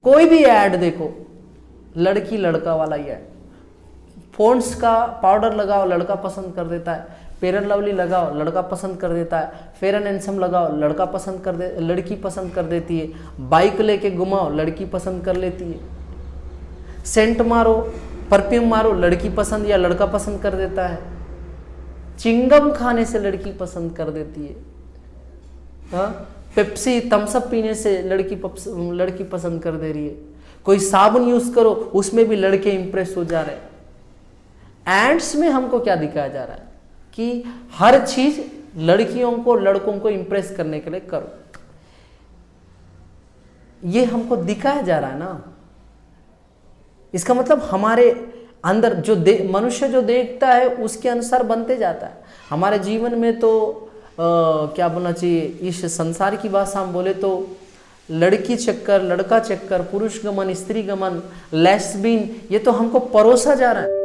कोई भी ऐड देखो, लड़की लड़का वाला ही है। पॉन्ड्स का पाउडर लगाओ, लड़का पसंद कर देता है। फेयर एंड लवली लगाओ, लड़का पसंद कर देता है। फेयर एंड हैंडसम लगाओ, लड़की पसंद कर देती है। बाइक लेके घुमाओ, लड़की पसंद कर लेती है। सेंट मारो, परफ्यूम मारो, लड़की पसंद या लड़का पसंद कर देता है। चिंगम खाने से लड़की पसंद कर देती है। हाँ, पेप्सी थम्सअप पीने से लड़की पसंद कर दे रही है। कोई साबुन यूज करो, उसमें भी लड़के इंप्रेस हो जा रहे हैं। एड्स में हमको क्या दिखाया जा रहा है कि हर चीज लड़कियों को लड़कों को इंप्रेस करने के लिए करो, ये हमको दिखाया जा रहा है ना। इसका मतलब हमारे अंदर जो मनुष्य जो देखता है उसके अनुसार बनते जाता है। हमारे जीवन में तो क्या बोलना चाहिए, इस संसार की भाषा हम बोले तो लड़की चक्कर, लड़का चक्कर, पुरुष गमन, स्त्री गमन, लेस्बियन, ये तो हमको परोसा जा रहा है।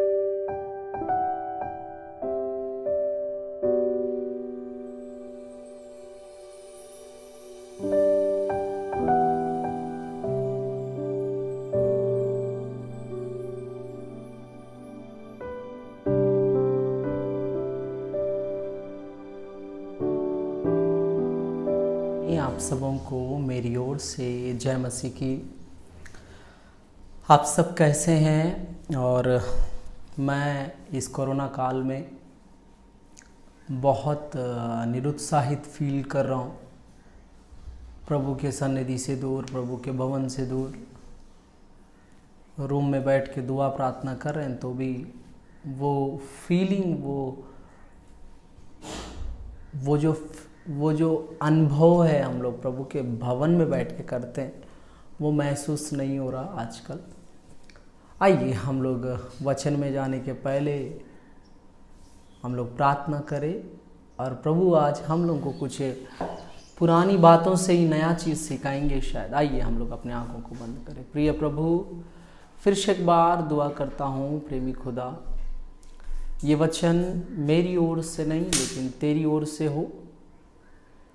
आप सबों को मेरी ओर से जय मसीह की। आप सब कैसे हैं? और मैं इस कोरोना काल में बहुत निरुत्साहित फील कर रहा हूँ। प्रभु के सन्निधि से दूर, प्रभु के भवन से दूर, रूम में बैठ के दुआ प्रार्थना कर रहे हैं तो भी वो फीलिंग, वो जो अनुभव है हम लोग प्रभु के भवन में बैठ के करते हैं, वो महसूस नहीं हो रहा आजकल। आइए हम लोग वचन में जाने के पहले हम लोग प्रार्थना करें और प्रभु आज हम लोग को कुछ पुरानी बातों से ही नया चीज़ सिखाएंगे शायद। आइए हम लोग अपने आंखों को बंद करें। प्रिय प्रभु, फिर से एक बार दुआ करता हूँ प्रेमी खुदा, ये वचन मेरी ओर से नहीं लेकिन तेरी ओर से हो।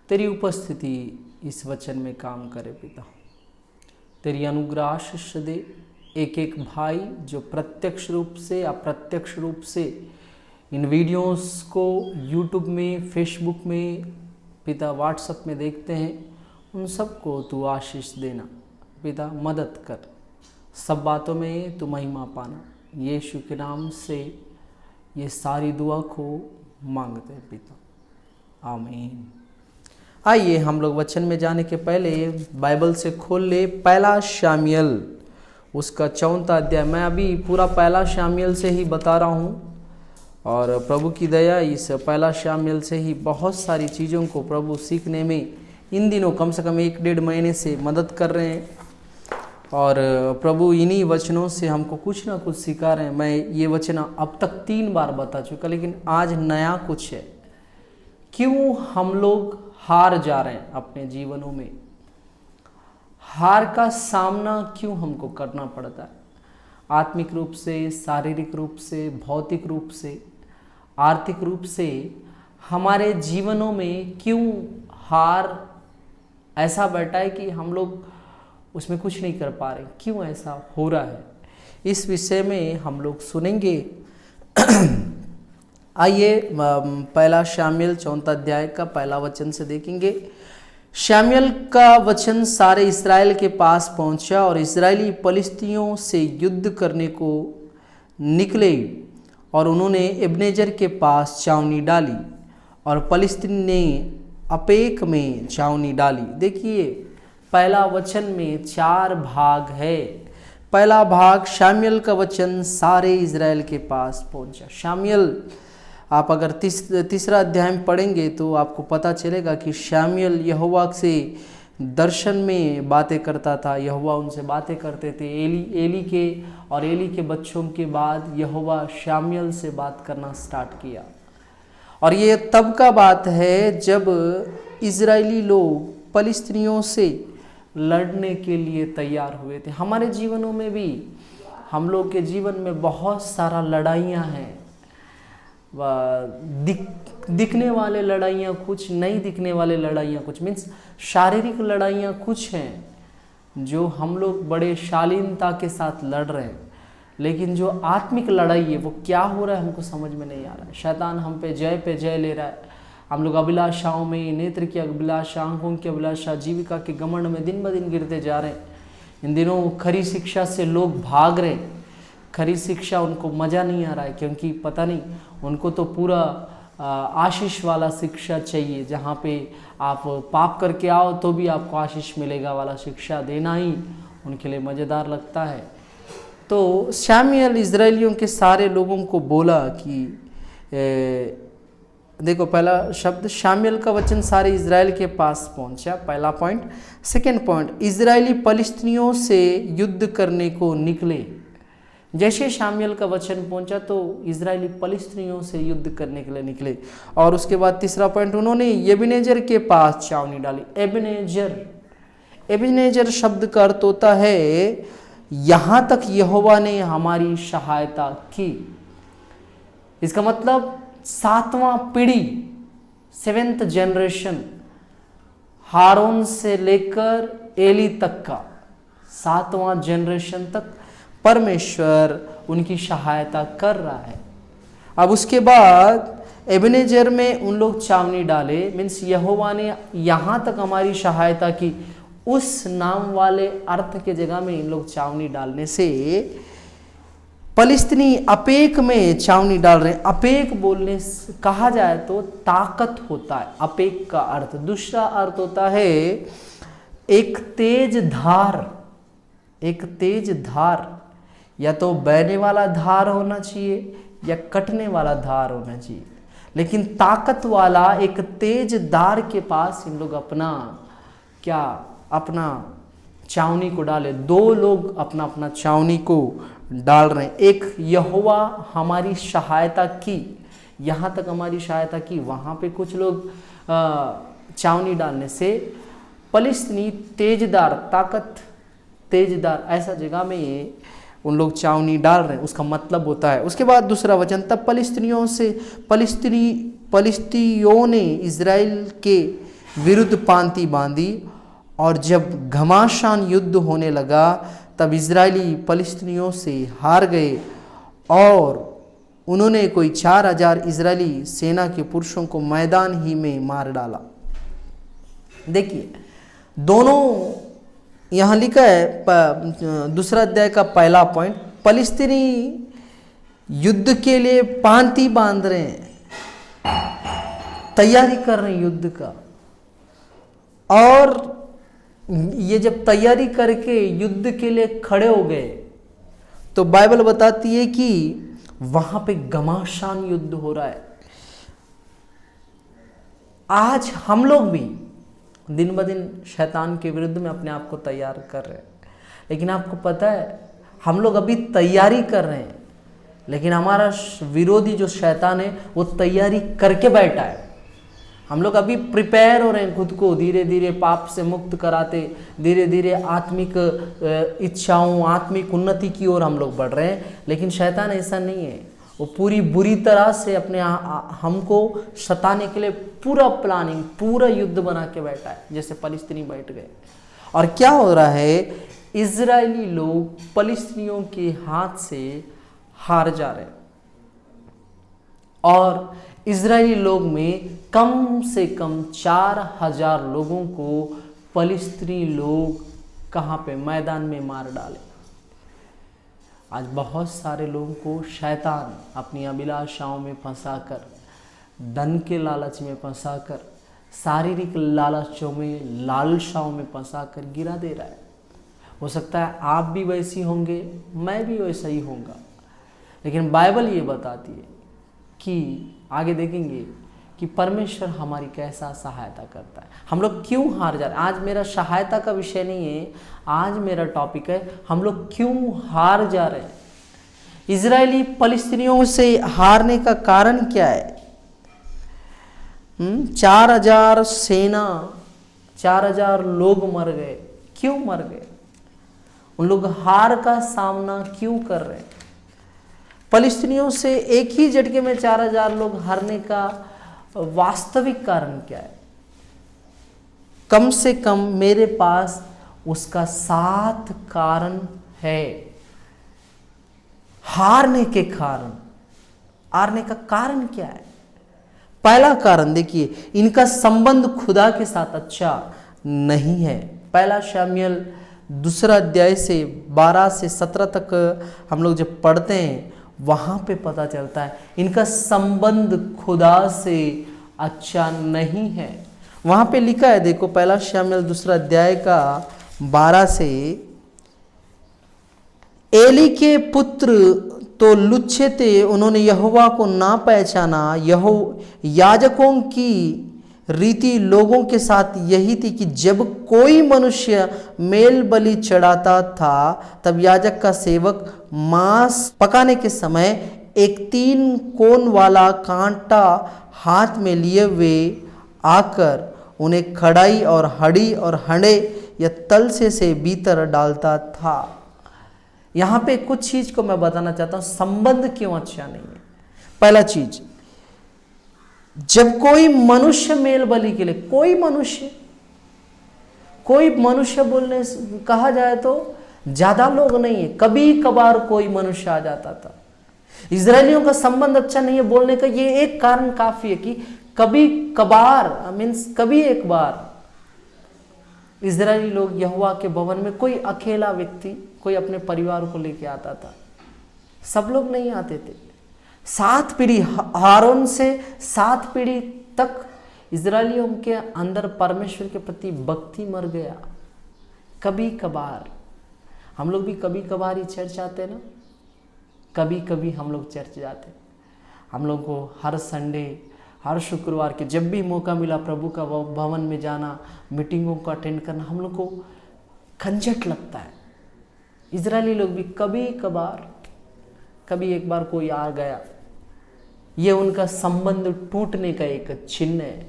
तेरी उपस्थिति इस वचन में काम करे पिता। तेरी अनुग्रह आशीष दे। एक एक भाई जो प्रत्यक्ष रूप से अप्रत्यक्ष रूप से इन वीडियोस को यूट्यूब में, फेसबुक में, पिता व्हाट्सएप में देखते हैं, उन सबको तू आशीष देना पिता, मदद कर। सब बातों में तू महिमा पाना। यीशु के नाम से ये सारी दुआ को मांगते हैं पिता, आमीन। आइए हम लोग वचन में जाने के पहले बाइबल से खोल ले पहला शामुएल उसका 4वां अध्याय। मैं अभी पूरा पहला शामुएल से ही बता रहा हूँ और प्रभु की दया इस पहला शामुएल से ही बहुत सारी चीज़ों को प्रभु सीखने में इन दिनों कम से कम 1-1.5 महीने से मदद कर रहे हैं और प्रभु इन्हीं वचनों से हमको कुछ ना कुछ सिखा रहे हैं। मैं ये वचन अब तक 3 बार बता चुका, लेकिन आज नया कुछ है। क्यों हम लोग हार जा रहे हैं अपने जीवनों में? हार का सामना क्यों हमको करना पड़ता है? आत्मिक रूप से, शारीरिक रूप से, भौतिक रूप से, आर्थिक रूप से हमारे जीवनों में क्यों हार ऐसा बैठा है कि हम लोग उसमें कुछ नहीं कर पा रहे? क्यों ऐसा हो रहा है? इस विषय में हम लोग सुनेंगे। आइए पहला शामुएल 4वां अध्याय का पहला वचन से देखेंगे। शामुएल का वचन सारे इस्राएल के पास पहुंचा और इस्राएली फलिस्तियों से युद्ध करने को निकले और उन्होंने एबनेजर के पास छावनी डाली और फलिस्तीन ने अपेक में छावनी डाली। देखिए पहला वचन में 4 भाग है। पहला भाग शामुएल का वचन सारे इस्राएल के पास पहुंचा। शामुएल आप अगर तीसरा अध्याय में पढ़ेंगे तो आपको पता चलेगा कि शामुएल यहोवा से दर्शन में बातें करता था, यहोवा उनसे बातें करते थे। एली के बच्चों के बाद यहोवा शामुएल से बात करना स्टार्ट किया और ये तब का बात है जब इजरायली लोग फलिस्तीनियों से लड़ने के लिए तैयार हुए थे। हमारे जीवनों में भी, हम लोग के जीवन में बहुत सारा लड़ाइयाँ हैं। दिखने वाले लड़ाइयाँ कुछ, नहीं दिखने वाले लड़ाइयाँ कुछ, मीन्स शारीरिक लड़ाइयाँ कुछ हैं, जो हम लोग बड़े शालीनता के साथ लड़ रहे हैं, लेकिन जो आत्मिक लड़ाई है वो क्या हो रहा है हमको समझ में नहीं आ रहा है। शैतान हम पे जय ले रहा है। हम लोग अभिलाषाओं में, नेत्र की अभिलाषा, आंखों की अभिलाषा, जीविका के घमंड में दिन ब दिन गिरते जा रहे हैं। इन दिनों खरी शिक्षा से लोग भाग रहे हैं। खरी शिक्षा उनको मज़ा नहीं आ रहा है, क्योंकि पता नहीं, उनको तो पूरा आशीष वाला शिक्षा चाहिए, जहाँ पे आप पाप करके आओ तो भी आपको आशीष मिलेगा वाला शिक्षा देना ही उनके लिए मज़ेदार लगता है। तो शामुएल इज़राइलियों के सारे लोगों को बोला कि देखो, पहला शब्द शामुएल का वचन सारे इज़राइल के पास पहुंचा, पहला पॉइंट। सेकंड पॉइंट, इज़राइली फलिस्तीनियों से युद्ध करने को निकले। जैसे शामुएल का वचन पहुंचा तो इज़राइली फलिस्तीनियों से युद्ध करने के लिए निकले। और उसके बाद तीसरा पॉइंट, उन्होंने एबेनेजर के पास छावनी डाली। एबेनेजर शब्द का अर्थ होता है यहाँ तक यहोवा ने हमारी सहायता की। इसका मतलब 7वां पीढ़ी, 7th जनरेशन, हारून से लेकर एली तक का 7वां जनरेशन तक परमेश्वर उनकी सहायता कर रहा है। अब उसके बाद एबेनेजर में उन लोग छावनी डाले, मीन्स यहोवा ने यहाँ तक हमारी सहायता की। उस नाम वाले अर्थ के जगह में इन लोग छावनी डालने से फलिस्तीनी अपेक में छावनी डाल रहे हैं। अपेक बोलने कहा जाए तो ताकत होता है अपेक का अर्थ। दूसरा अर्थ होता है एक तेज धार। एक तेज धार, या तो बहने वाला धार होना चाहिए या कटने वाला धार होना चाहिए, लेकिन ताकत वाला एक तेज धार के पास इन लोग अपना छावनी को डाले। 2 लोग अपना अपना छावनी को डाल रहे हैं। एक यहोवा हमारी सहायता की, यहाँ तक हमारी सहायता की, वहाँ पे कुछ लोग छावनी डालने से फलिस्तीनी तेजदार, ताकत तेजदार ऐसा जगह में ये उन लोग छावनी डाल रहे हैं, उसका मतलब होता है। उसके बाद दूसरा वचन, तब फलिस्तीनियों ने इज़राइल के विरुद्ध पांति बांधी, और जब घमासान युद्ध होने लगा तब इज़राइली फलिस्तीनियों से हार गए, और उन्होंने कोई 4000 इज़राइली सेना के पुरुषों को मैदान ही में मार डाला। देखिए, दोनों यहाँ लिखा है, दूसरा अध्याय का पहला पॉइंट, फलिस्तीनी युद्ध के लिए पांति बांध रहे हैं, तैयारी कर रहे हैं युद्ध का। और ये जब तैयारी करके युद्ध के लिए खड़े हो गए तो बाइबल बताती है कि वहां पे घमासान युद्ध हो रहा है। आज हम लोग भी दिन ब दिन शैतान के विरुद्ध में अपने आप को तैयार कर रहे हैं, लेकिन आपको पता है हम लोग अभी तैयारी कर रहे हैं, लेकिन हमारा विरोधी जो शैतान है वो तैयारी करके बैठा है। हम लोग अभी प्रिपेयर हो रहे हैं खुद को, धीरे धीरे पाप से मुक्त कराते, धीरे धीरे आत्मिक इच्छाओं, आत्मिक उन्नति की ओर हम लोग बढ़ रहे हैं। लेकिन शैतान ऐसा नहीं है, वो पूरी बुरी तरह से अपने हमको सताने के लिए पूरा प्लानिंग, पूरा युद्ध बना के बैठा है, जैसे फलिस्तीनी बैठ गए। और क्या हो रहा है, इजरायली लोग फलिस्तीनियों के हाथ से हार जा रहे हैं, और इजरायली लोग में कम से कम 4000 लोगों को फलिस्तीनी लोग कहाँ पे, मैदान में मार डाले। आज बहुत सारे लोगों को शैतान अपनी अभिलाषाओं में फंसाकर, धन के लालच में फंसाकर, शारीरिक लालचों में, लालसाओं में फंसाकर गिरा दे रहा है। हो सकता है आप भी वैसी होंगे, मैं भी वैसा ही होऊंगा, लेकिन बाइबल ये बताती है कि आगे देखेंगे कि परमेश्वर हमारी कैसा सहायता करता है। हम लोग क्यों हार जा रहे हैं। आज मेरा सहायता का विषय नहीं है, आज मेरा टॉपिक है हम लोग क्यों हार जा रहे हैं। इजरायली फलिस्तीनियों से हारने का कारण क्या है। 4000 सेना, 4000 लोग मर गए। क्यों मर गए? उन लोग हार का सामना क्यों कर रहे हैं? फलिस्तीनियों से एक ही झटके में 4000 लोग हारने का वास्तविक कारण क्या है? कम से कम मेरे पास उसका 7 कारण है। हारने के कारण, हारने का कारण क्या है? पहला कारण देखिए, इनका संबंध खुदा के साथ अच्छा नहीं है। पहला शमूएल 2 अध्याय से 12 से 17 तक हम लोग जब पढ़ते हैं, वहां पे पता चलता है इनका संबंध खुदा से अच्छा नहीं है। वहां पे लिखा है, देखो पहला शमूएल 2 अध्याय का 12 से, एली के पुत्र तो लुच्चे थे, उन्होंने यहोवा को ना पहचाना। याजकों की रीति लोगों के साथ यही थी कि जब कोई मनुष्य मेल बलि चढ़ाता था, तब याजक का सेवक मांस पकाने के समय एक 3 कोण वाला कांटा हाथ में लिए हुए आकर उन्हें कढ़ाई और हड्डी और हंडे या तलसे से भीतर डालता था। यहां पे कुछ चीज को मैं बताना चाहता हूं, संबंध क्यों अच्छा नहीं है। पहला चीज, जब कोई मनुष्य मेल बलि के लिए, कोई मनुष्य बोलने कहा जाए तो ज्यादा लोग नहीं है, कभी कभार कोई मनुष्य आ जाता था। इजरायलियों का संबंध अच्छा नहीं है बोलने का ये एक कारण काफी है कि कभी कभार, मीन्स कभी एक बार इजरायली लोग यहोवा के भवन में कोई अकेला व्यक्ति, कोई अपने परिवार को लेके आता था। सब लोग नहीं आते थे। 7 पीढ़ी, हारून से 7 पीढ़ी तक इजरायलियों के अंदर परमेश्वर के प्रति भक्ति मर गया। कभी कभार, हम लोग भी कभी कभार ही चर्च आते ना, कभी कभी हम लोग चर्च जाते। हम लोग को हर संडे, हर शुक्रवार के जब भी मौका मिला प्रभु का भवन में जाना, मीटिंगों को अटेंड करना, हम लोग को खंजट लगता है। इजरायली लोग भी कभी कभार, कभी एक बार कोई आ गया, ये उनका संबंध टूटने का एक चिन्ह है।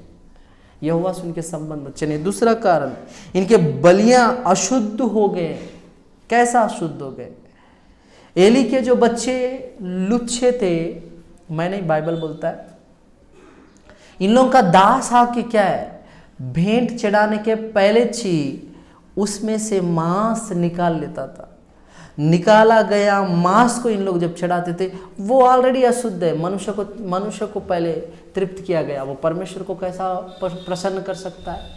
यहोवा से उनके संबंध अच्छे नहीं। दूसरा कारण, इनके बलियां अशुद्ध हो गए। कैसा अशुद्ध हो गए? एली के जो बच्चे लुच्चे थे, मैं नहीं, बाइबल बोलता है, इन लोगों का दास आके क्या है, भेंट चढ़ाने के पहले ही उसमें से मांस निकाल लेता था। निकाला गया मांस को इन लोग जब चढ़ाते थे, वो ऑलरेडी अशुद्ध है। मनुष्य को पहले तृप्त किया गया, वो परमेश्वर को कैसा प्रसन्न कर सकता है?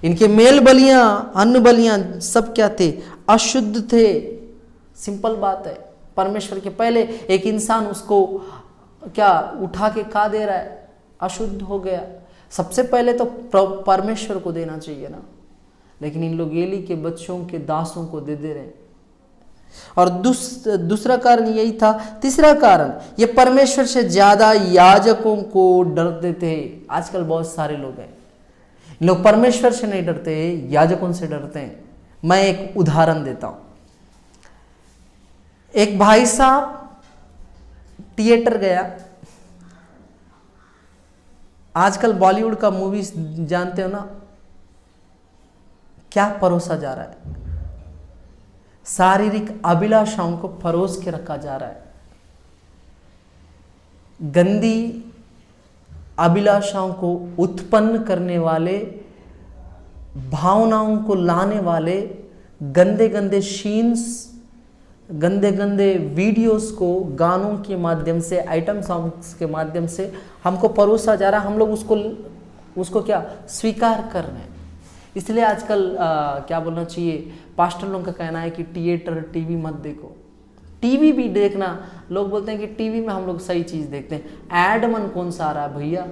इनके मेल बलियां, अन्न बलियां सब क्या थे? अशुद्ध थे। सिंपल बात है। परमेश्वर के पहले एक इंसान उसको क्या उठा के खा दे रहा है, अशुद्ध हो गया। सबसे पहले तो परमेश्वर को देना चाहिए ना, लेकिन इन लोग एली के बच्चों के दासों को दे रहे हैं। और दूसरा कारण यही था। तीसरा कारण, ये परमेश्वर से ज्यादा याजकों को डरते थे। आजकल बहुत सारे लोग हैं, लोग परमेश्वर से नहीं डरते, याजकों से डरते हैं। मैं एक उदाहरण देता हूं। एक भाई साहब थिएटर गया। आजकल बॉलीवुड का मूवी जानते हो ना, क्या परोसा जा रहा है? शारीरिक अभिलाषाओं को परोस के रखा जा रहा है। गंदी अभिलाषाओं को उत्पन्न करने वाले, भावनाओं को लाने वाले गंदे गंदे सीन्स, गंदे गंदे वीडियोस को गानों के माध्यम से, आइटम सॉन्ग्स के माध्यम से हमको परोसा जा रहा है। हम लोग उसको क्या स्वीकार कर रहे हैं। इसलिए आजकल क्या बोलना चाहिए, पास्टर लोगों का कहना है कि थिएटर, टीवी मत देखो। टीवी भी देखना, लोग बोलते हैं कि टीवी में हम लोग सही चीज देखते हैं। ऐड मन कौन सा आ रहा है भैया?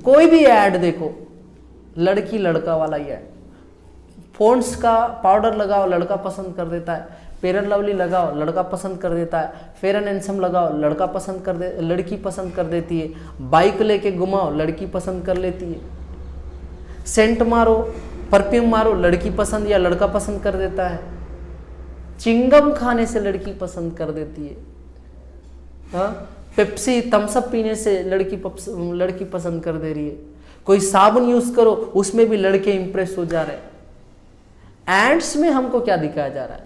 कोई भी ऐड देखो, लड़की लड़का वाला ही ऐड। फोन्स का पाउडर लगाओ, लड़का पसंद कर देता है। फेयर एंड लवली लगाओ, लड़का पसंद कर देता है। फेयर एंड हैंडसम लगाओ, लड़की पसंद कर देती है। बाइक लेके घुमाओ, लड़की पसंद कर लेती है। सेंट मारो, परफ्यूम मारो, लड़की पसंद या लड़का पसंद कर देता है। चिंगम खाने से लड़की पसंद कर देती है। हाँ, पेप्सी, थम्सअप पीने से लड़की पसंद कर दे रही है। कोई साबुन यूज करो, उसमें भी लड़के इंप्रेस हो जा रहे हैं। एड्स में हमको क्या दिखाया जा रहा है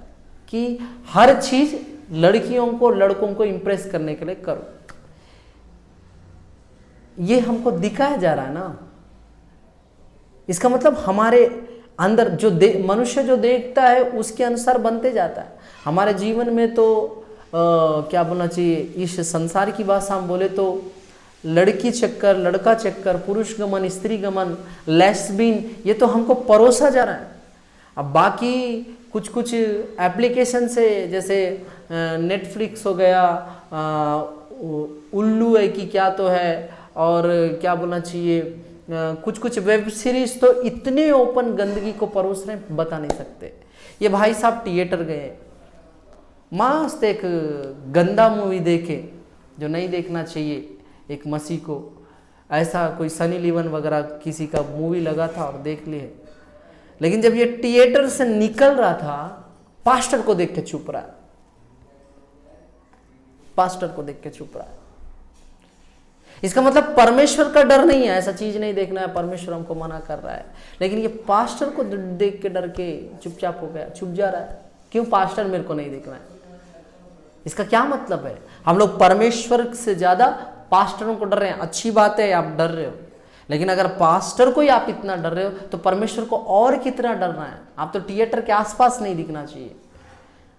कि हर चीज लड़कियों को, लड़कों को इंप्रेस करने के लिए करो। ये हमको दिखाया जा रहा है ना। इसका मतलब हमारे अंदर जो मनुष्य जो देखता है उसके अनुसार बनते जाता है। हमारे जीवन में तो क्या बोलना चाहिए, इस संसार की भाषा हम बोले तो लड़की चक्कर, लड़का चक्कर, पुरुष गमन, स्त्री गमन, लेस्बिन, ये तो हमको परोसा जा रहा है। अब बाकी कुछ कुछ एप्लीकेशन से, जैसे नेटफ्लिक्स हो गया, उल्लू है कि क्या तो है, और क्या बोलना चाहिए, कुछ कुछ वेब सीरीज तो इतने ओपन गंदगी को परोस रहे हैं, बता नहीं सकते। ये भाई साहब थिएटर गए, मस्त एक गंदा मूवी देखे जो नहीं देखना चाहिए, एक मसीह को, ऐसा कोई सनी लियोन वगैरह किसी का मूवी लगा था और देख लिए। लेकिन जब ये थिएटर से निकल रहा था, पास्टर को देख के चुप रहा है, पास्टर को देख के चुप रहा है। इसका मतलब परमेश्वर का डर नहीं है, ऐसा चीज नहीं देखना है, परमेश्वर हमको मना कर रहा है, लेकिन ये पास्टर को देख के डर के चुपचाप हो गया, चुप जा रहा है। क्यों? पास्टर मेरे को नहीं देखना है। इसका क्या मतलब है? हम लोग परमेश्वर से ज्यादा पास्टरों को डर रहे हैं। अच्छी बात है, आप डर रहे हो, लेकिन अगर पास्टर को ही आप इतना डर रहे हो तो परमेश्वर को और कितना डरना है। आप तो थिएटर के आसपास नहीं दिखना चाहिए,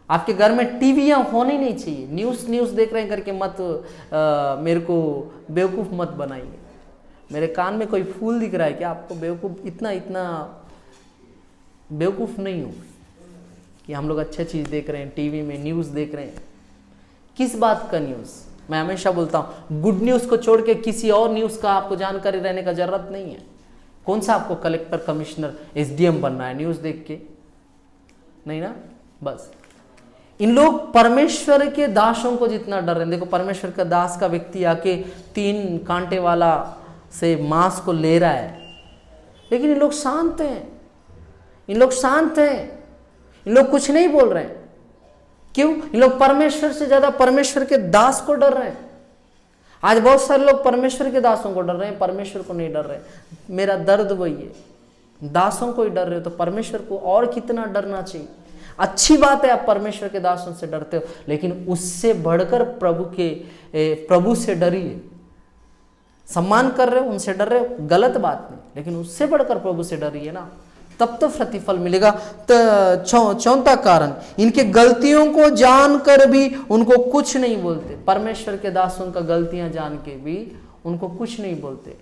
आपके घर में टीवियां होनी नहीं चाहिए। न्यूज़ देख रहे हैं करके मत मेरे को बेवकूफ़ मत बनाइए। मेरे कान में कोई फूल दिख रहा है क्या आपको? बेवकूफ़ इतना बेवकूफ़ नहीं हूँ कि हम लोग अच्छी चीज़ देख रहे हैं, टीवी में न्यूज़ देख रहे हैं। किस बात का न्यूज़? मैं हमेशा बोलता हूँ, गुड न्यूज़ को छोड़ के किसी और न्यूज़ का आपको जानकारी रहने का जरूरत नहीं है। कौन सा आपको कलेक्टर, कमिश्नर, एसडीएम बनना है न्यूज़ देख के? नहीं ना। बस इन लोग परमेश्वर के दासों को जितना डर रहे हैं, देखो परमेश्वर का दास का व्यक्ति आके 3 कांटे वाला से मांस को ले रहा है, लेकिन इन लोग शांत हैं, इन लोग शांत हैं, इन लोग कुछ नहीं बोल रहे हैं। क्यों? इन लोग परमेश्वर से ज्यादा परमेश्वर के दास को डर रहे हैं। आज बहुत सारे लोग परमेश्वर के दासों को डर रहे हैं, परमेश्वर को नहीं डर रहे। मेरा दर्द वही है, दासों को ही डर रहे हो तो परमेश्वर को और कितना डरना चाहिए। अच्छी बात है आप परमेश्वर के दासों से डरते हो, लेकिन उससे बढ़कर प्रभु से डरिए। सम्मान कर रहे हो, उनसे डर रहे हो, गलत बात नहीं, लेकिन उससे बढ़कर प्रभु से डरिए ना, तब तो प्रतिफल मिलेगा। तो चौथा कारण, इनके गलतियों को जानकर भी उनको कुछ नहीं बोलते। परमेश्वर के दासों का गलतियां जान के भी उनको कुछ नहीं बोलते।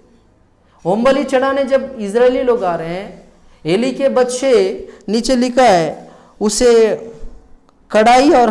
होम बलि चढ़ाने जब इजरायली लोग आ रहे हैं, एली के बच्चे, नीचे लिखा है, उसे कढ़ाई और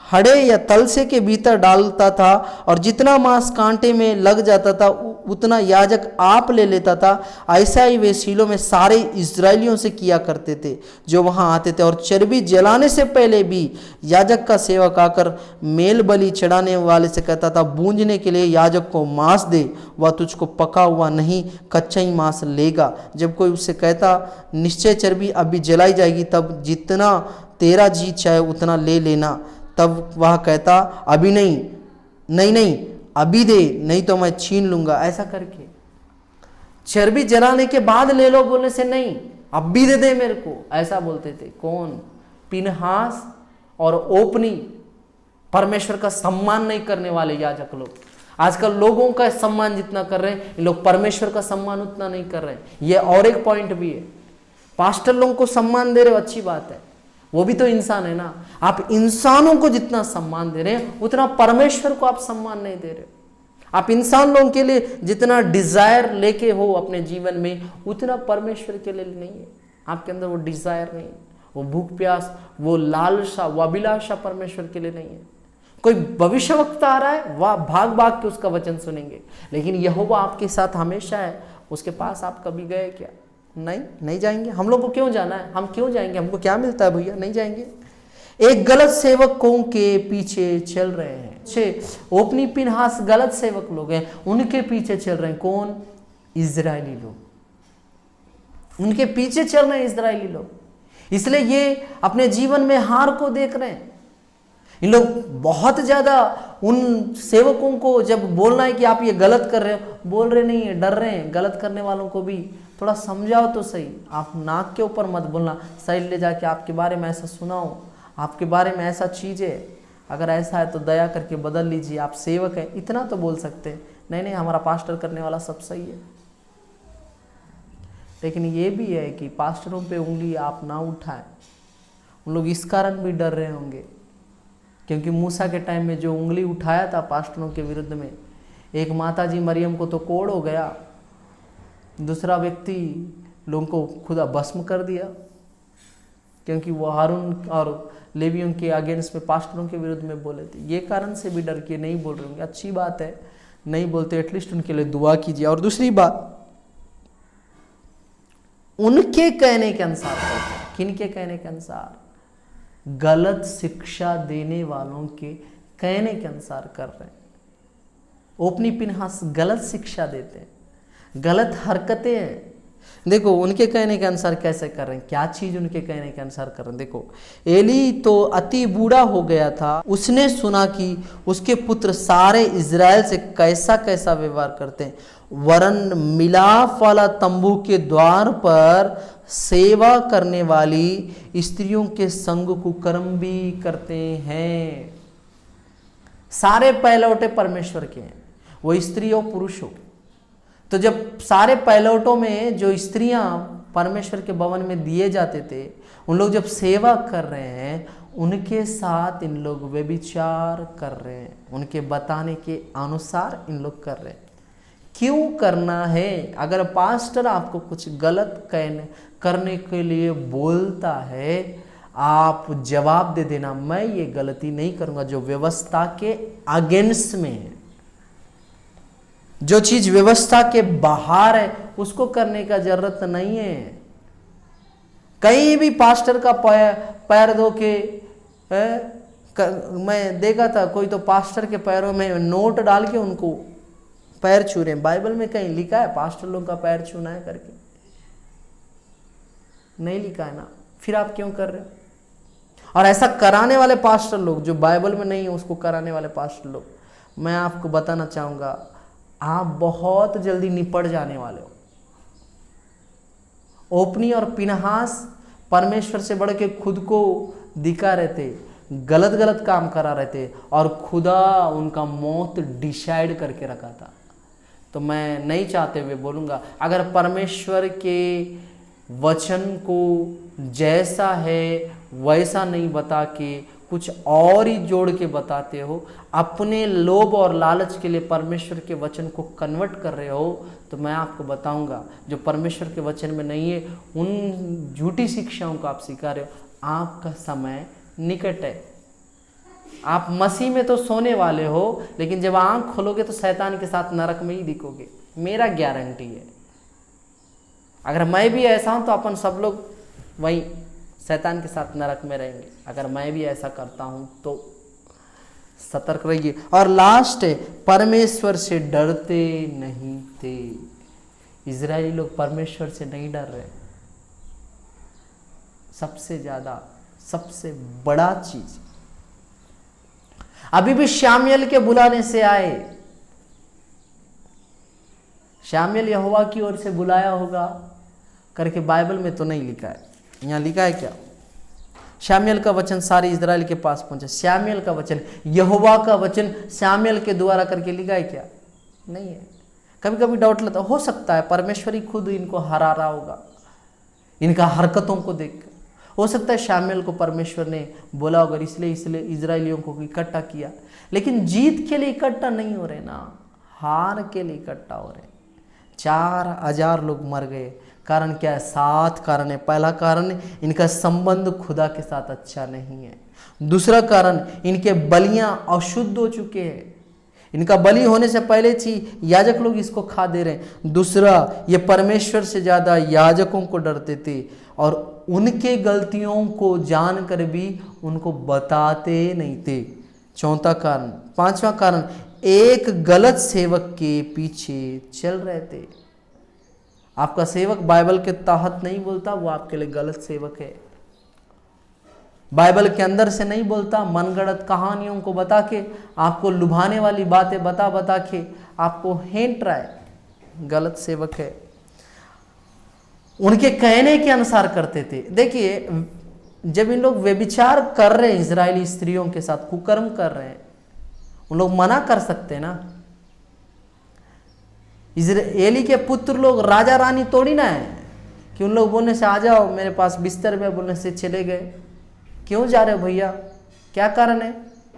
हड़े या तलसे के भीतर डालता था, और जितना मांस कांटे में लग जाता था उतना याजक आप ले लेता था। ऐसा ही वे शीलो में सारे इजरायलियों से किया करते थे जो वहां आते थे। और चर्बी जलाने से पहले भी याजक का सेवक आकर मेल बलि चढ़ाने वाले से कहता था, बूंजने के लिए याजक को मांस दे, वह तुझको पका हुआ नहीं कच्चा ही मांस लेगा। जब कोई उससे कहता, निश्चय चर्बी अभी जलाई जाएगी, तब जितना तेरा जी चाहे उतना ले लेना, तब वह कहता, अभी नहीं अभी दे, नहीं तो मैं छीन लूंगा। ऐसा करके चर्बी जलाने के बाद ले लो बोलने से नहीं, अभी दे मेरे को, ऐसा बोलते थे। कौन? पिनहास और ओपनी, परमेश्वर का सम्मान नहीं करने वाले याजक लोग। आजकल लोगों का सम्मान जितना कर रहे हैं, इन लोग परमेश्वर का सम्मान उतना नहीं कर रहे हैं। ये और एक पॉइंट भी है। पास्टर लोगों को सम्मान दे रहे हो, अच्छी बात है, वो भी तो इंसान है ना। आप इंसानों को जितना सम्मान दे रहे हैं उतना परमेश्वर को आप सम्मान नहीं दे रहे। आप इंसान लोगों के लिए जितना डिजायर लेके हो अपने जीवन में, उतना परमेश्वर के लिए नहीं है। आपके अंदर वो डिजायर नहीं, वो भूख प्यास, वो लालसा, वो अभिलाषा परमेश्वर के लिए नहीं है। कोई भविष्यवक्ता आ रहा है, वह भाग भाग के उसका वचन सुनेंगे, लेकिन यहोवा आपके साथ हमेशा है। उसके पास आप कभी गए क्या? नहीं जाएंगे। हम लोग को क्यों जाना है? हम क्यों जाएंगे? हमको क्या मिलता है भैया? नहीं जाएंगे। एक गलत सेवकों के पीछे चल रहे हैं। ओपनी पिनहास गलत सेवक लोग हैं, उनके पीछे चल रहे हैं। कौन? इजरायली लोग, उनके पीछे चल रहे हैं इजरायली लोग। इसलिए ये अपने जीवन में हार को देख रहे हैं। इन लोग बहुत ज्यादा उन सेवकों को जब बोलना है कि आप ये गलत कर रहे हो, बोल रहे नहीं है, डर रहे हैं। गलत करने वालों को भी थोड़ा समझाओ तो सही। आप नाक के ऊपर मत बोलना, साइड ले जाके आपके बारे में ऐसा सुनाओ, आपके बारे में ऐसा चीज़ है, अगर ऐसा है तो दया करके बदल लीजिए, आप सेवक हैं, इतना तो बोल सकते हैं। नहीं हमारा पास्टर करने वाला सब सही है। लेकिन ये भी है कि पास्टरों पे उंगली आप ना उठाएं। उन लोग इस कारण भी डर रहे होंगे क्योंकि मूसा के टाइम में जो उंगली उठाया था पास्टरों के विरुद्ध में, एक माताजी मरियम को तो कोड़ हो गया, दूसरा व्यक्ति लोगों को खुदा भस्म कर दिया क्योंकि वो हारून और लेवियों के अगेंस्ट में पास्टरों के विरुद्ध में बोले थे। ये कारण से भी डर के नहीं बोल रहे होंगे। अच्छी बात है, नहीं बोलते एटलीस्ट उनके लिए दुआ कीजिए। और दूसरी बात, उनके कहने के अनुसार, किनके कहने के अनुसार? गलत शिक्षा देने वालों के कहने के अनुसार कर रहे हैं। ओपनी पिनहास गलत शिक्षा देते हैं, गलत हरकतें हैं। देखो उनके कहने के अनुसार कैसे कर रहे हैं, क्या चीज उनके कहने के अनुसार कर रहे हैं। देखो, एली तो अति बूढ़ा हो गया था, उसने सुना कि उसके पुत्र सारे इजराइल से कैसा कैसा व्यवहार करते हैं, वरन मिलाप वाला तंबू के द्वार पर सेवा करने वाली स्त्रियों के संग कुकर्म भी करते हैं। सारे पहलौठे परमेश्वर के हैं, वो स्त्री हो पुरुष हो। तो जब सारे पहलौठों में जो स्त्रियां परमेश्वर के भवन में दिए जाते थे, उन लोग जब सेवा कर रहे हैं, उनके साथ इन लोग व्यभिचार कर रहे हैं। उनके बताने के अनुसार इन लोग कर रहे हैं। क्यों करना है? अगर पास्टर आपको कुछ गलत करने के लिए बोलता है, आप जवाब दे देना, मैं ये गलती नहीं करूंगा जो व्यवस्था के अगेंस्ट में है। जो चीज व्यवस्था के बाहर है उसको करने का जरूरत नहीं है। कहीं भी पास्टर का पैर धो के मैं देखा था, कोई तो पास्टर के पैरों में नोट डाल के उनको पैर छू रहे हैं। बाइबल में कहीं लिखा है पास्टर लोग का पैर छूना है करके? नहीं लिखा है ना, फिर आप क्यों कर रहे हो? और ऐसा कराने वाले पास्टर लोग जो बाइबल में नहीं है, उसको कराने वाले पास्टर लोग, मैं आपको बताना चाहूंगा, आप बहुत जल्दी निपट जाने वाले हो। ओपनी और पिनहास परमेश्वर से बढ़ के खुद को दिखा रहे थे, गलत गलत काम करा रहे थे, और खुदा उनका मौत डिसाइड करके रखा था। तो मैं नहीं चाहते हुए बोलूँगा, अगर परमेश्वर के वचन को जैसा है वैसा नहीं बता के कुछ और ही जोड़ के बताते हो, अपने लोभ और लालच के लिए परमेश्वर के वचन को कन्वर्ट कर रहे हो, तो मैं आपको बताऊंगा जो परमेश्वर के वचन में नहीं है, उन झूठी शिक्षाओं को आप सिखा रहे हो। आपका समय निकट है। आप मसीह में तो सोने वाले हो, लेकिन जब आंख खोलोगे तो शैतान के साथ नरक में ही दिखोगे, मेरा गारंटी है। अगर मैं भी ऐसा हूं तो अपन सब लोग वही शैतान के साथ नरक में रहेंगे। अगर मैं भी ऐसा करता हूं तो सतर्क रहिए। और लास्ट है, परमेश्वर से डरते नहीं थे। इजरायली लोग परमेश्वर से नहीं डर रहे। सबसे ज्यादा, सबसे बड़ा चीज, अभी भी शामुएल के बुलाने से आए। शामुएल यहोवा की ओर से बुलाया होगा करके बाइबल में तो नहीं लिखा है। यहाँ लिखा है क्या? शामुएल का वचन सारे इजराइल के पास पहुंचा। शामुएल का वचन, यहोवा का वचन शामुएल के द्वारा करके लिखा है क्या? नहीं है। कभी कभी डाउट लगता, हो सकता है परमेश्वर ही खुद इनको हरा रहा होगा, इनका हरकतों को देख। हो सकता है शामुएल को परमेश्वर ने बोला होगा, इसलिए इजराइलियों को इकट्ठा किया। लेकिन जीत के लिए इकट्ठा नहीं हो रहे ना, हार के लिए इकट्ठा हो रहे। 4000 लोग मर गए। कारण क्या है? 7 कारण है। पहला कारण, इनका संबंध खुदा के साथ अच्छा नहीं है। दूसरा कारण, इनके बलियां अशुद्ध हो चुके हैं। इनका बलि होने से पहले ही याजक लोग इसको खा दे रहे हैं। दूसरा, ये परमेश्वर से ज्यादा याजकों को डरते थे और उनके गलतियों को जानकर भी उनको बताते नहीं थे। चौथा कारण, पांचवा कारण, एक गलत सेवक के पीछे चल रहे थे। आपका सेवक बाइबल के तहत नहीं बोलता, वो आपके लिए गलत सेवक है। बाइबल के अंदर से नहीं बोलता, मनगढ़ंत कहानियों को बता के, आपको लुभाने वाली बातें बता बता के आपको हेंट रहा है, गलत सेवक है। उनके कहने के अनुसार करते थे। देखिए, जब इन लोग व्यभिचार कर रहे हैं, इजरायली स्त्रियों के साथ कुकर्म कर रहे हैं, उन लोग मना कर सकते हैं ना। एली के पुत्र लोग राजा रानी तोड़ी ना है, कि उन लोग बोलने से आ जाओ मेरे पास बिस्तर में, बोलने से चले गए। क्यों जा रहे हो भैया, क्या कारण है,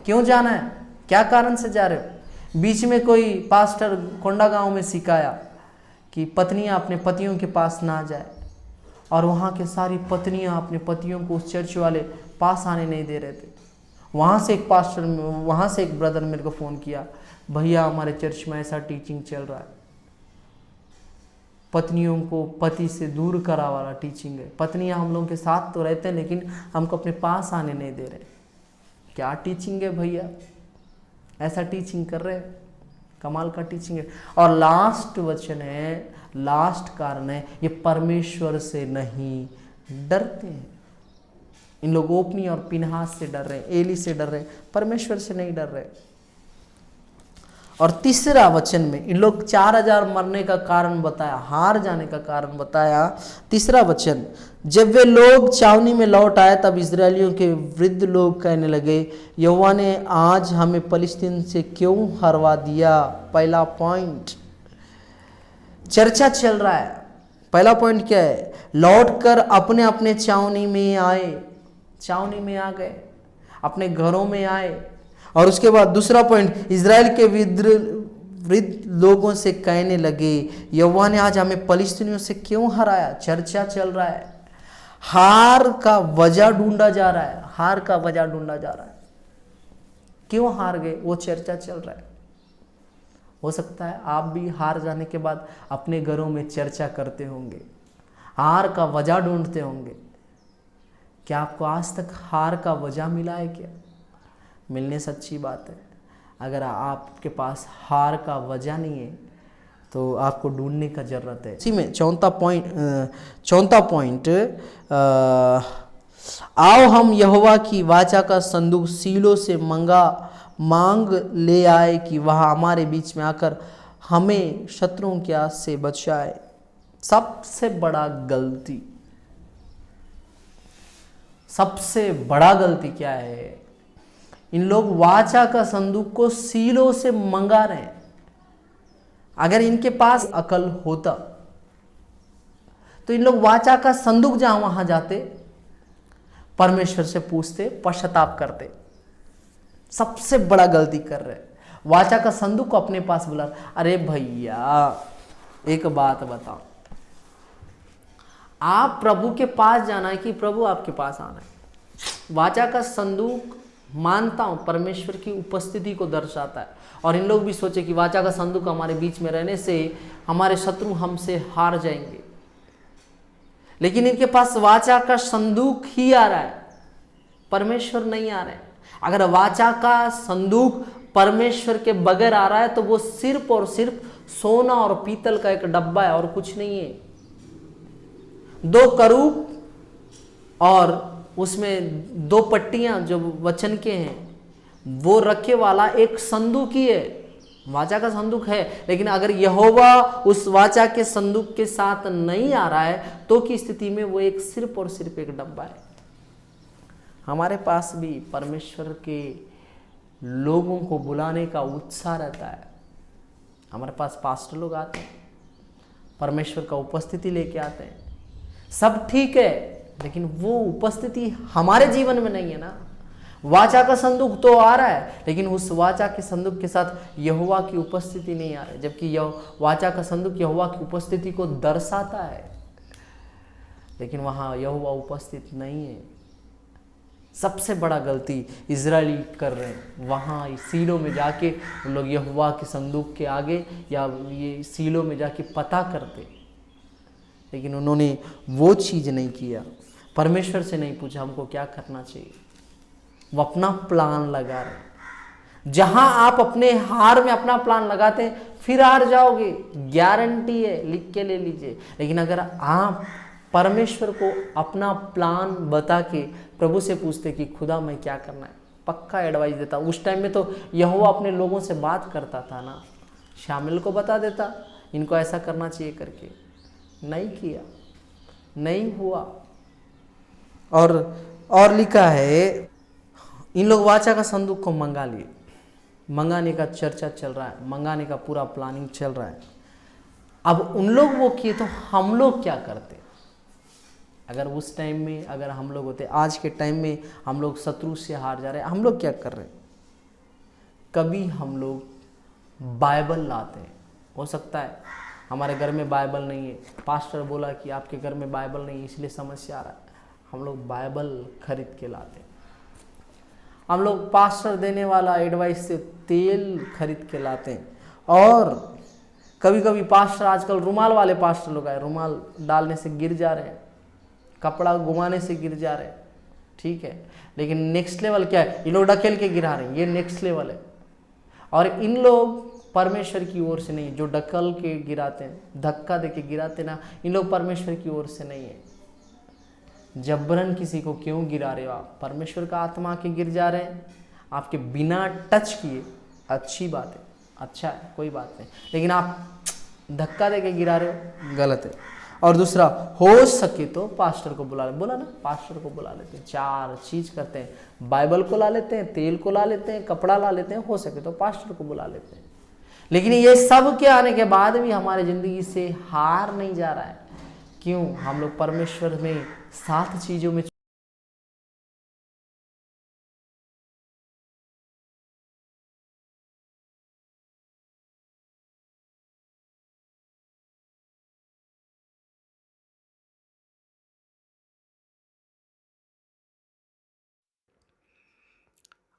क्यों जाना है, क्या कारण से जा रहे हो? बीच में कोई पास्टर कोंडा गांव में सिखाया कि पत्नियां अपने पतियों के पास ना जाए, और वहाँ के सारी पत्नियां अपने पतियों को उस चर्च वाले पास आने नहीं दे रहे थे। वहाँ से एक ब्रदर मेरे को फ़ोन किया, भैया हमारे चर्च में ऐसा टीचिंग चल रहा है, पत्नियों को पति से दूर करा वाला टीचिंग है। पत्नियां हम लोगों के साथ तो रहते हैं लेकिन हमको अपने पास आने नहीं दे रहे। क्या टीचिंग है भैया, ऐसा टीचिंग कर रहे हैं, कमाल का टीचिंग है। और लास्ट वचन है, लास्ट कारण है, ये परमेश्वर से नहीं डरते हैं। इन लोग ओपनी और पिनहास से डर रहे हैं, एली से डर रहे हैं, परमेश्वर से नहीं डर रहे। और तीसरा वचन में इन लोग 4000 मरने का कारण बताया, हार जाने का कारण बताया। तीसरा वचन, जब वे लोग छावनी में लौट आए तब इजरायलियों के वृद्ध लोग कहने लगे, यहोवा ने आज हमें फलिस्तीन से क्यों हरवा दिया। पहला पॉइंट, चर्चा चल रहा है। पहला पॉइंट क्या है, लौटकर अपने अपने छावनी में आए, छावनी में आ गए, अपने घरों में आए। और उसके बाद दूसरा पॉइंट, इजराइल के वृद्ध लोगों से कहने लगे, यहोवा ने आज हमें फलिस्तीनियों से क्यों हराया। चर्चा चल रहा है, हार का वजह ढूंढा जा रहा है, हार का वजह ढूंढा जा रहा है। क्यों हार गए, वो चर्चा चल रहा है। हो सकता है आप भी हार जाने के बाद अपने घरों में चर्चा करते होंगे, हार का वजह ढूंढते होंगे। क्या आपको आज तक हार का वजह मिला है क्या? मिलने से अच्छी बात है। अगर आपके पास हार का वजह नहीं है तो आपको ढूंढने का जरूरत है। इसी में चौथा पॉइंट, आओ हम यहोवा की वाचा का संदूक सीलो से मांग ले आए कि वह हमारे बीच में आकर हमें शत्रुओं के हाथ से बचाए। सबसे बड़ा गलती क्या है, इन लोग वाचा का संदूक को सीलो से मंगा रहे हैं। अगर इनके पास अकल होता तो इन लोग वाचा का संदूक जहां वहां जाते, परमेश्वर से पूछते, पश्चाताप करते। सबसे बड़ा गलती कर रहे, वाचा का संदूक को अपने पास बुला। अरे भैया एक बात बताओ, आप प्रभु के पास जाना है कि प्रभु आपके पास आना है? वाचा का संदूक मानता हूं परमेश्वर की उपस्थिति को दर्शाता है, और इन लोग भी सोचे कि वाचा का संदूक हमारे बीच में रहने से हमारे शत्रु हमसे हार जाएंगे। लेकिन इनके पास वाचा का संदूक ही आ रहा है, परमेश्वर नहीं आ रहे हैं। अगर वाचा का संदूक परमेश्वर के बगैर आ रहा है तो वो सिर्फ और सिर्फ सोना और पीतल का एक डब्बा है और कुछ नहीं है। 2 करूब और उसमें 2 पट्टियां जो वचन के हैं वो रखे वाला एक संदूक ही है, वाचा का संदूक है। लेकिन अगर यहोवा उस वाचा के संदूक के साथ नहीं आ रहा है तो की स्थिति में वो एक सिर्फ और सिर्फ एक डब्बा है। हमारे पास भी परमेश्वर के लोगों को बुलाने का उत्साह रहता है। हमारे पास पास्टर लोग आते हैं, परमेश्वर का उपस्थिति लेके आते हैं, सब ठीक है, लेकिन वो उपस्थिति हमारे जीवन में नहीं है ना। वाचा का संदूक तो आ रहा है लेकिन उस वाचा के संदूक के साथ यहोवा की उपस्थिति नहीं आ रही, जबकि वाचा का संदूक यहोवा की उपस्थिति को दर्शाता है, लेकिन वहां यहोवा उपस्थित नहीं है। सबसे बड़ा गलती इजरायली कर रहे हैं, वहाँ सीलो में जाके उन लोग यहोवा के संदूक के आगे या ये सीलो में जाके पता करते, लेकिन उन्होंने वो चीज़ नहीं किया। परमेश्वर से नहीं पूछा हमको क्या करना चाहिए, वो अपना प्लान लगा रहे। जहाँ आप अपने हार में अपना प्लान लगाते हैं फिर हार जाओगे, गारंटी है, लिख के ले लीजिए। लेकिन अगर आप परमेश्वर को अपना प्लान बता के प्रभु से पूछते कि खुदा मैं क्या करना है, पक्का एडवाइस देता। उस टाइम में तो यहोवा अपने लोगों से बात करता था ना, शामिल को बता देता इनको ऐसा करना चाहिए करके, नहीं किया, नहीं हुआ। और लिखा है इन लोग वाचा का संदूक को मंगा लिए, मंगाने का चर्चा चल रहा है, मंगाने का पूरा प्लानिंग चल रहा है। अब उन लोग वो किए तो हम लोग क्या करते? अगर उस टाइम में अगर हम लोग होते, आज के टाइम में हम लोग शत्रु से हार जा रहे हैं, हम लोग क्या कर रहे हैं? कभी हम लोग बाइबल लाते हैं, हो सकता है हमारे घर में बाइबल नहीं है, पास्टर बोला कि आपके घर में बाइबल नहीं है इसलिए समस्या आ रहा है, हम लोग बाइबल खरीद के लाते हैं। हम लोग पास्टर देने वाला एडवाइस से तेल खरीद के लाते हैं। और कभी कभी पास्टर, आजकल रुमाल वाले पास्टर लोग आए, रुमाल डालने से गिर जा रहे हैं, कपड़ा घुमाने से गिर जा रहे हैं, ठीक है, लेकिन नेक्स्ट लेवल क्या है? ये लोग ढकेल के गिरा रहे हैं, ये नेक्स्ट लेवल है। और इन लोग परमेश्वर की ओर से नहीं, जो ढकल के गिराते हैं, धक्का दे के गिराते ना, इन लोग परमेश्वर की ओर से नहीं है। जबरन किसी को क्यों गिरा रहे हो आप? परमेश्वर का आत्मा के गिर जा रहे हैं आपके बिना टच किए, अच्छी बात है, अच्छा है, कोई बात नहीं, लेकिन आप धक्का दे के गिरा रहे हो, गलत है। और दूसरा, हो सके तो पास्टर को बुला ले, बोला ना, पास्टर को बुला लेते हैं, 4 चीज करते हैं, बाइबल को ला लेते हैं, तेल को ला लेते हैं, कपड़ा ला लेते हैं, हो सके तो पास्टर को बुला लेते हैं। लेकिन ये सब के आने के बाद भी हमारी जिंदगी से हार नहीं जा रहा है, क्यों? हम लोग परमेश्वर में 7 चीजों में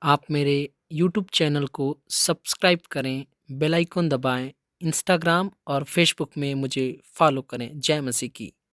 आप मेरे YouTube चैनल को सब्सक्राइब करें, बेल आइकन दबाएं, इंस्टाग्राम और फेसबुक में मुझे फॉलो करें। जय मसीह की।